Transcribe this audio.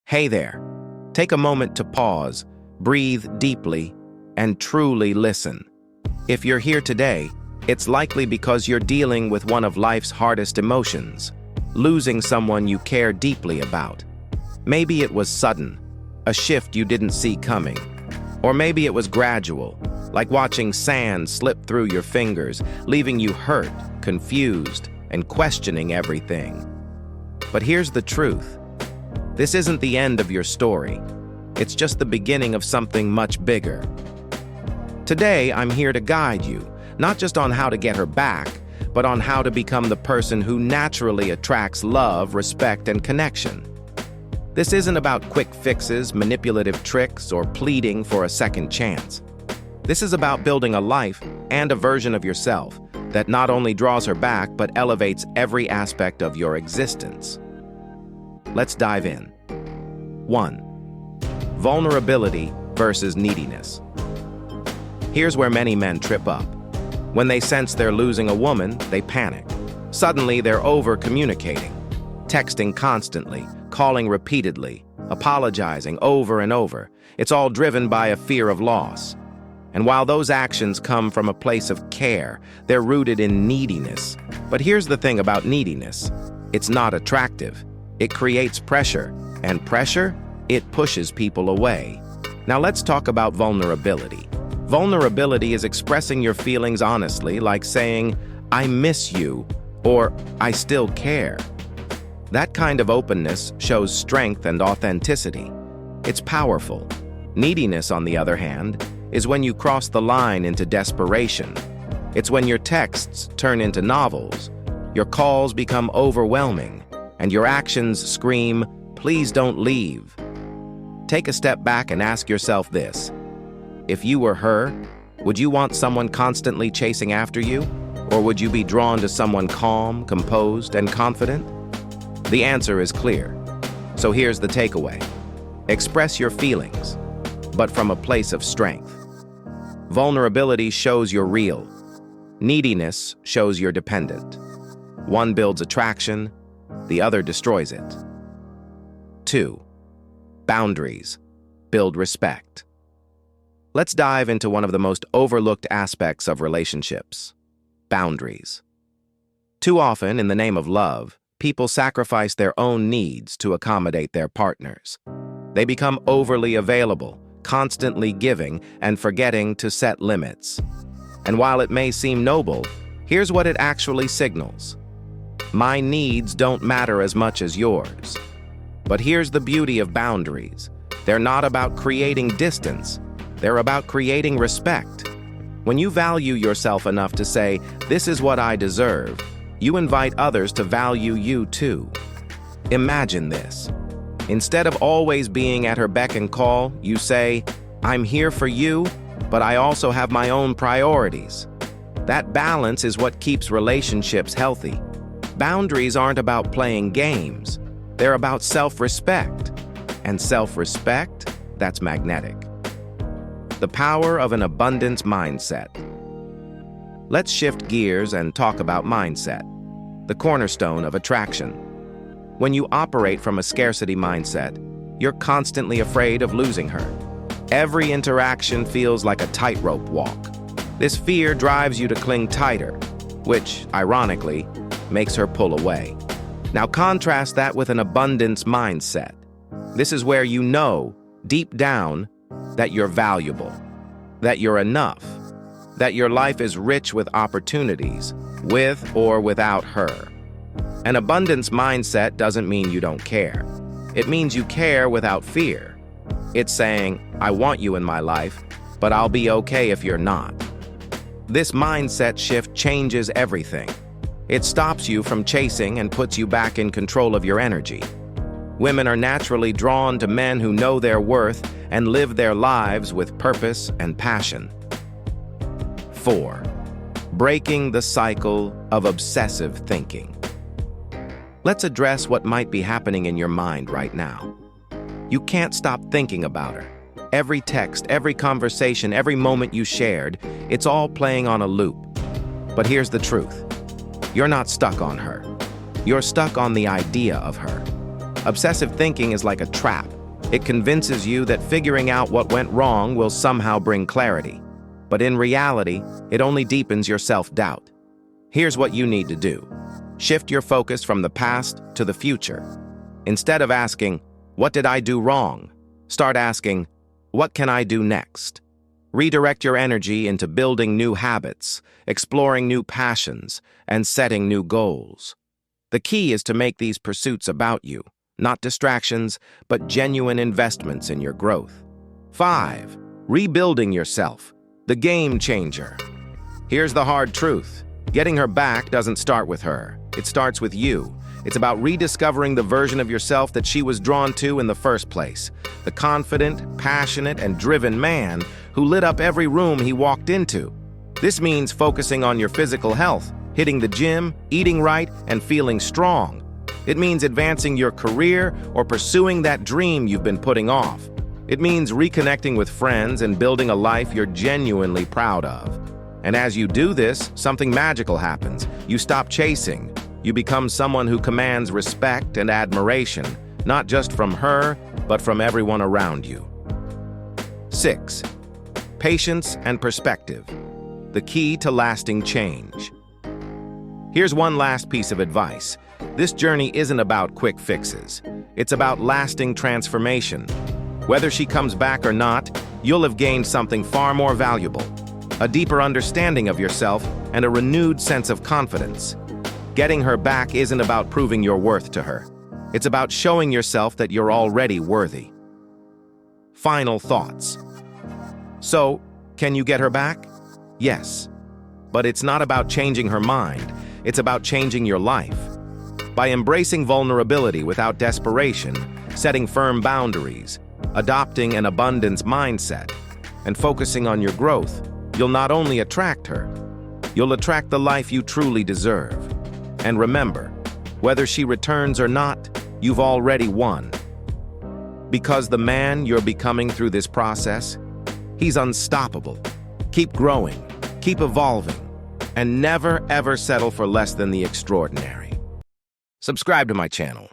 Hey there. Take a moment to pause, breathe deeply, and truly listen. If you're here today, it's likely because you're dealing with one of life's hardest emotions, losing someone you care deeply about. Maybe it was sudden, a shift you didn't see coming. Or maybe it was gradual, like watching sand slip through your fingers, leaving you hurt, confused, and questioning everything. But here's the truth. This isn't the end of your story. It's just the beginning of something much bigger. Today, I'm here to guide you, not just on how to get her back, but on how to become the person who naturally attracts love, respect, and connection. This isn't about quick fixes, manipulative tricks, or pleading for a second chance. This is about building a life and a version of yourself that not only draws her back, but elevates every aspect of your existence. Let's dive in. 1. Vulnerability versus neediness. Here's where many men trip up. When they sense they're losing a woman, they panic. Suddenly, they're over-communicating, texting constantly, calling repeatedly, apologizing over and over. It's all driven by a fear of loss. And while those actions come from a place of care, they're rooted in neediness. But here's the thing about neediness. It's not attractive. It creates pressure, and pressure, it pushes people away. Now let's talk about vulnerability. Vulnerability is expressing your feelings honestly, like saying, "I miss you," or "I still care." That kind of openness shows strength and authenticity. It's powerful. Neediness, on the other hand, is when you cross the line into desperation. It's when your texts turn into novels, your calls become overwhelming, and your actions scream, "Please don't leave." Take a step back and ask yourself this. If you were her, would you want someone constantly chasing after you? Or would you be drawn to someone calm, composed, and confident? The answer is clear. So here's the takeaway. Express your feelings, but from a place of strength. Vulnerability shows you're real. Neediness shows you're dependent. One builds attraction, the other destroys it. 2. Boundaries build respect. Let's dive into one of the most overlooked aspects of relationships: boundaries. Too often, in the name of love, people sacrifice their own needs to accommodate their partners. They become overly available, constantly giving, and forgetting to set limits. And while it may seem noble, here's what it actually signals. My needs don't matter as much as yours. But here's the beauty of boundaries. They're not about creating distance. They're about creating respect. When you value yourself enough to say, "This is what I deserve," you invite others to value you too. Imagine this. Instead of always being at her beck and call, you say, "I'm here for you, but I also have my own priorities." That balance is what keeps relationships healthy. Boundaries aren't about playing games. They're about self-respect. And self-respect, that's magnetic. The power of an abundance mindset. Let's shift gears and talk about mindset, the cornerstone of attraction. When you operate from a scarcity mindset, you're constantly afraid of losing her. Every interaction feels like a tightrope walk. This fear drives you to cling tighter, which, ironically, makes her pull away. Now contrast that with an abundance mindset. This is where you know, deep down, that you're valuable, that you're enough, that your life is rich with opportunities, with or without her. An abundance mindset doesn't mean you don't care. It means you care without fear. It's saying, "I want you in my life, but I'll be okay if you're not." This mindset shift changes everything. It stops you from chasing and puts you back in control of your energy. Women are naturally drawn to men who know their worth and live their lives with purpose and passion. 4. Breaking the cycle of obsessive thinking. Let's address what might be happening in your mind right now. You can't stop thinking about her. Every text, every conversation, every moment you shared, it's all playing on a loop. But here's the truth. You're not stuck on her. You're stuck on the idea of her. Obsessive thinking is like a trap. It convinces you that figuring out what went wrong will somehow bring clarity. But in reality, it only deepens your self-doubt. Here's what you need to do. Shift your focus from the past to the future. Instead of asking, "What did I do wrong?" start asking, "What can I do next?" Redirect your energy into building new habits, exploring new passions, and setting new goals. The key is to make these pursuits about you, not distractions, but genuine investments in your growth. 5. Rebuilding yourself, the game changer. Here's the hard truth. Getting her back doesn't start with her. It starts with you. It's about rediscovering the version of yourself that she was drawn to in the first place. The confident, passionate, and driven man who lit up every room he walked into. This means focusing on your physical health, hitting the gym, eating right, and feeling strong. It means advancing your career or pursuing that dream you've been putting off. It means reconnecting with friends and building a life you're genuinely proud of. And as you do this, something magical happens. You stop chasing. You become someone who commands respect and admiration, not just from her, but from everyone around you. 6. Patience and perspective, the key to lasting change. Here's one last piece of advice. This journey isn't about quick fixes. It's about lasting transformation. Whether she comes back or not, you'll have gained something far more valuable, a deeper understanding of yourself and a renewed sense of confidence. Getting her back isn't about proving your worth to her. It's about showing yourself that you're already worthy. Final thoughts. So, can you get her back? Yes. But it's not about changing her mind. It's about changing your life. By embracing vulnerability without desperation, setting firm boundaries, adopting an abundance mindset, and focusing on your growth, you'll not only attract her, you'll attract the life you truly deserve. And remember, whether she returns or not, you've already won. Because the man you're becoming through this process, he's unstoppable. Keep growing, keep evolving, and never ever settle for less than the extraordinary. Subscribe to my channel.